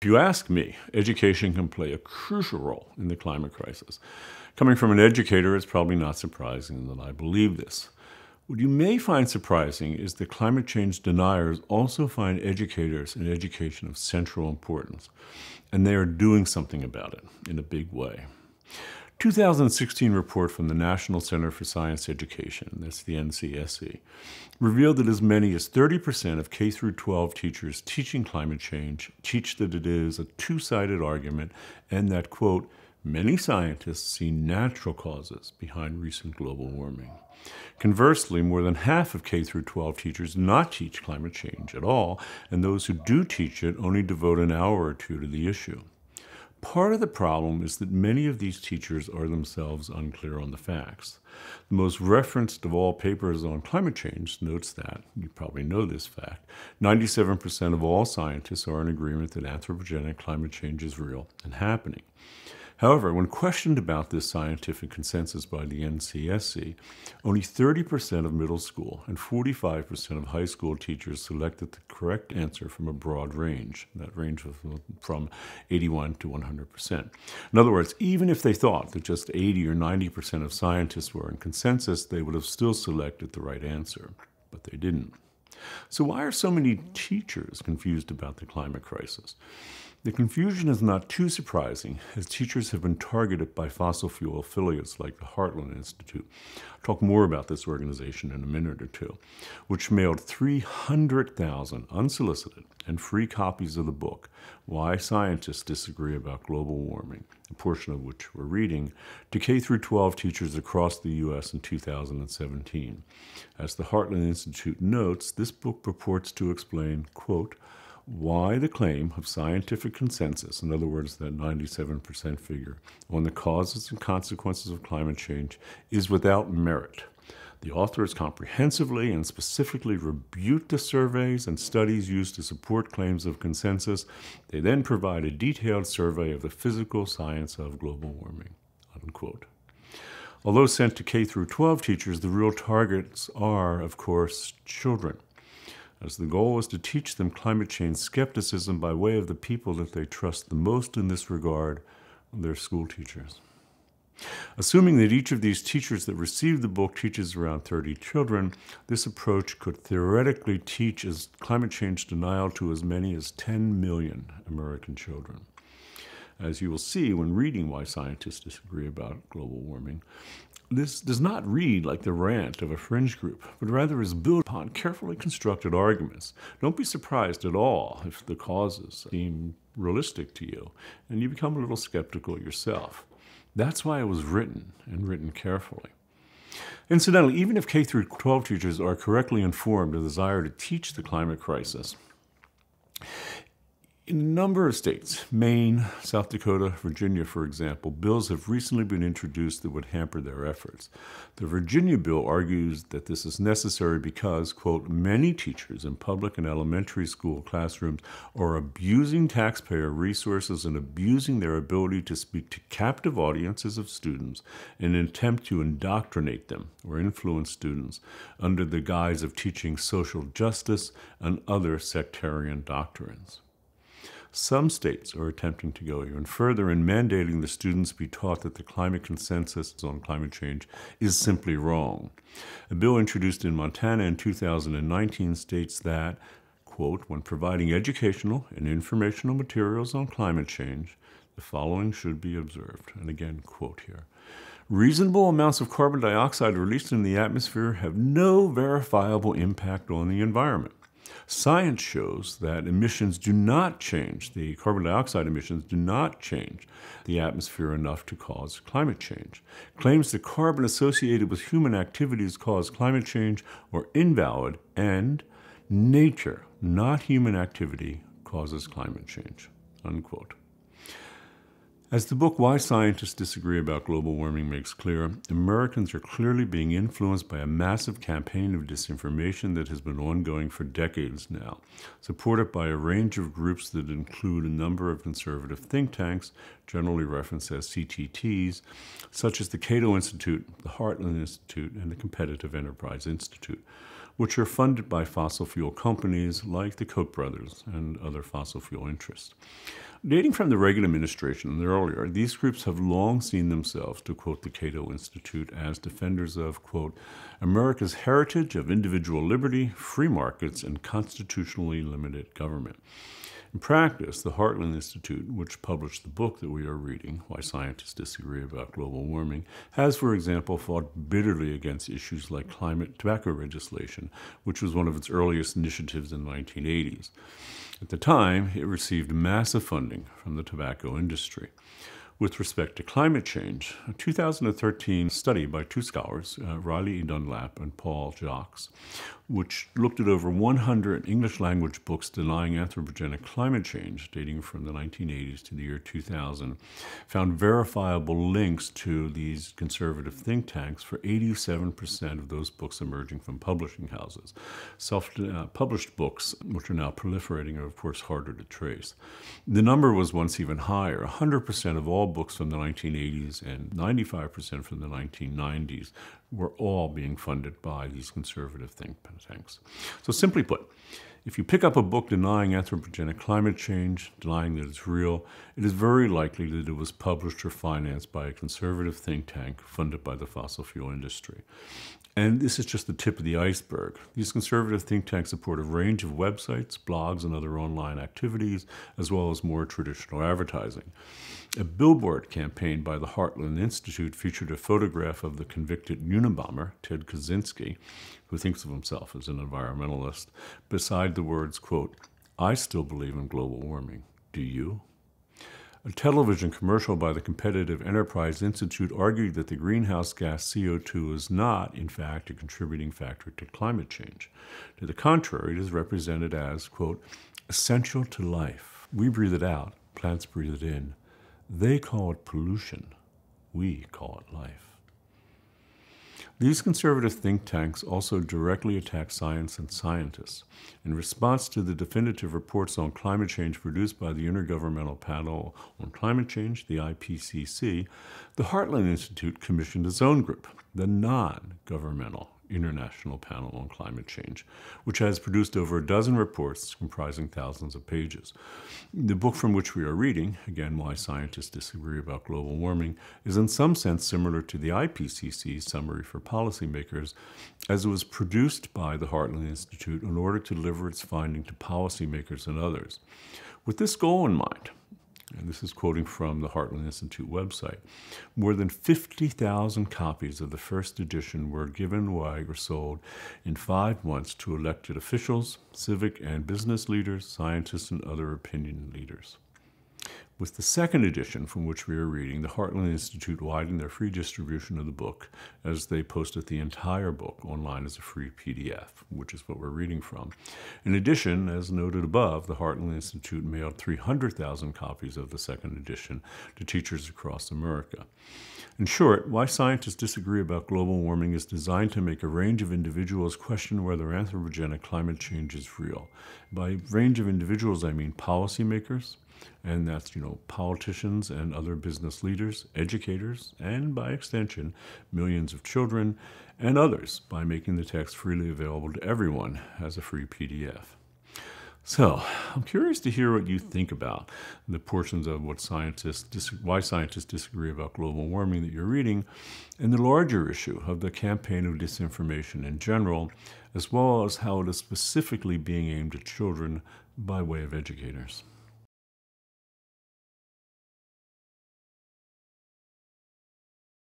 you ask me, education can play a crucial role in the climate crisis. Coming from an educator, it's probably not surprising that I believe this. What you may find surprising is that climate change deniers also find educators and education of central importance, and they are doing something about it in a big way. 2016 report from the National Center for Science Education, that's the NCSE, revealed that as many as 30% of K-12 teachers teaching climate change teach that it is a two-sided argument and that, quote, many scientists see natural causes behind recent global warming. Conversely, more than half of K-12 teachers do not teach climate change at all, and those who do teach it only devote an hour or two to the issue. Part of the problem is that many of these teachers are themselves unclear on the facts. The most referenced of all papers on climate change notes that, you probably know this fact, 97% of all scientists are in agreement that anthropogenic climate change is real and happening. However, when questioned about this scientific consensus by the NCSE, only 30% of middle school and 45% of high school teachers selected the correct answer from a broad range. That range was from 81 to 100%. In other words, even if they thought that just 80 or 90% of scientists were in consensus, they would have still selected the right answer, but they didn't. So why are so many teachers confused about the climate crisis? The confusion is not too surprising, as teachers have been targeted by fossil fuel affiliates like the Heartland Institute. I'll talk more about this organization in a minute or two, which mailed 300,000 unsolicited and free copies of the book, Why Scientists Disagree About Global Warming, a portion of which we're reading, to K-12 teachers across the U.S. in 2017. As the Heartland Institute notes, this book purports to explain, quote, why the claim of scientific consensus, in other words, that 97% figure, on the causes and consequences of climate change is without merit. The authors comprehensively and specifically rebuke the surveys and studies used to support claims of consensus. They then provide a detailed survey of the physical science of global warming, unquote. Although sent to K-12 teachers, the real targets are, of course, children, as the goal is to teach them climate change skepticism by way of the people that they trust the most in this regard, their school teachers. Assuming that each of these teachers that receive the book teaches around 30 children, this approach could theoretically teach as climate change denial to as many as 10 million American children. As you will see when reading Why Scientists Disagree About Global Warming, this does not read like the rant of a fringe group, but rather is built upon carefully constructed arguments. Don't be surprised at all if the causes seem realistic to you, and you become a little skeptical yourself. That's why it was written, and written carefully. Incidentally, even if K-12 teachers are correctly informed of the desire to teach the climate crisis, in a number of states, Maine, South Dakota, Virginia, for example, bills have recently been introduced that would hamper their efforts. The Virginia bill argues that this is necessary because, quote, many teachers in public and elementary school classrooms are abusing taxpayer resources and abusing their ability to speak to captive audiences of students in an attempt to indoctrinate them or influence students under the guise of teaching social justice and other sectarian doctrines. Some states are attempting to go even further in mandating the students be taught that the climate consensus on climate change is simply wrong. A bill introduced in Montana in 2019 states that, quote, when providing educational and informational materials on climate change, the following should be observed. And again, quote here. Reasonable amounts of carbon dioxide released in the atmosphere have no verifiable impact on the environment. Science shows that emissions do not change, the carbon dioxide emissions do not change the atmosphere enough to cause climate change. Claims that carbon associated with human activities cause climate change are invalid, and nature, not human activity, causes climate change, unquote. As the book Why Scientists Disagree About Global Warming makes clear, Americans are clearly being influenced by a massive campaign of disinformation that has been ongoing for decades now, supported by a range of groups that include a number of conservative think tanks, generally referenced as CTTs, such as the Cato Institute, the Heartland Institute, and the Competitive Enterprise Institute. which are funded by fossil fuel companies like the Koch brothers and other fossil fuel interests. Dating from the Reagan administration and earlier, these groups have long seen themselves, to quote the Cato Institute, as defenders of, quote, America's heritage of individual liberty, free markets, and constitutionally limited government. In practice, the Heartland Institute, which published the book that we are reading, Why Scientists Disagree About Global Warming, has, for example, fought bitterly against issues like climate tobacco legislation, which was one of its earliest initiatives in the 1980s. At the time, it received massive funding from the tobacco industry. With respect to climate change, a 2013 study by two scholars, Riley E. Dunlap and Paul Jacques, which looked at over 100 English-language books denying anthropogenic climate change dating from the 1980s to the year 2000, found verifiable links to these conservative think tanks for 87% of those books emerging from publishing houses. Self-published books, which are now proliferating, are of course harder to trace. The number was once even higher. 100% of all books from the 1980s and 95% from the 1990s were all being funded by these conservative think tanks. So simply put, if you pick up a book denying anthropogenic climate change, denying that it's real, it is very likely that it was published or financed by a conservative think tank funded by the fossil fuel industry. And this is just the tip of the iceberg. These conservative think tanks support a range of websites, blogs, and other online activities, as well as more traditional advertising. A billboard campaign by the Heartland Institute featured a photograph of the convicted Unabomber, Ted Kaczynski, who thinks of himself as an environmentalist, beside the words, quote, I still believe in global warming. Do you? A television commercial by the Competitive Enterprise Institute argued that the greenhouse gas CO2 is not, in fact, a contributing factor to climate change. To the contrary, it is represented as, quote, essential to life. We breathe it out, plants breathe it in. They call it pollution. We call it life. These conservative think tanks also directly attack science and scientists. In response to the definitive reports on climate change produced by the Intergovernmental Panel on Climate Change, the IPCC, the Heartland Institute commissioned its own group, the Non-Governmental International Panel on Climate Change, which has produced over a dozen reports comprising thousands of pages. The book from which we are reading, again, Why Scientists Disagree About Global Warming, is in some sense similar to the IPCC Summary for Policymakers, as it was produced by the Heartland Institute in order to deliver its finding to policymakers and others. With this goal in mind, and this is quoting from the Heartland Institute website, more than 50,000 copies of the first edition were given away or sold in 5 months to elected officials, civic and business leaders, scientists, and other opinion leaders. With the second edition, from which we are reading, the Heartland Institute widened their free distribution of the book as they posted the entire book online as a free PDF, which is what we're reading from. In addition, as noted above, the Heartland Institute mailed 300,000 copies of the second edition to teachers across America. In short, Why Scientists Disagree About Global Warming is designed to make a range of individuals question whether anthropogenic climate change is real. By range of individuals, I mean policymakers, and that's, politicians and other business leaders, educators, and by extension, millions of children and others by making the text freely available to everyone as a free PDF. So, I'm curious to hear what you think about the portions of Why Scientists Disagree About Global Warming that you're reading, and the larger issue of the campaign of disinformation in general, as well as how it is specifically being aimed at children by way of educators.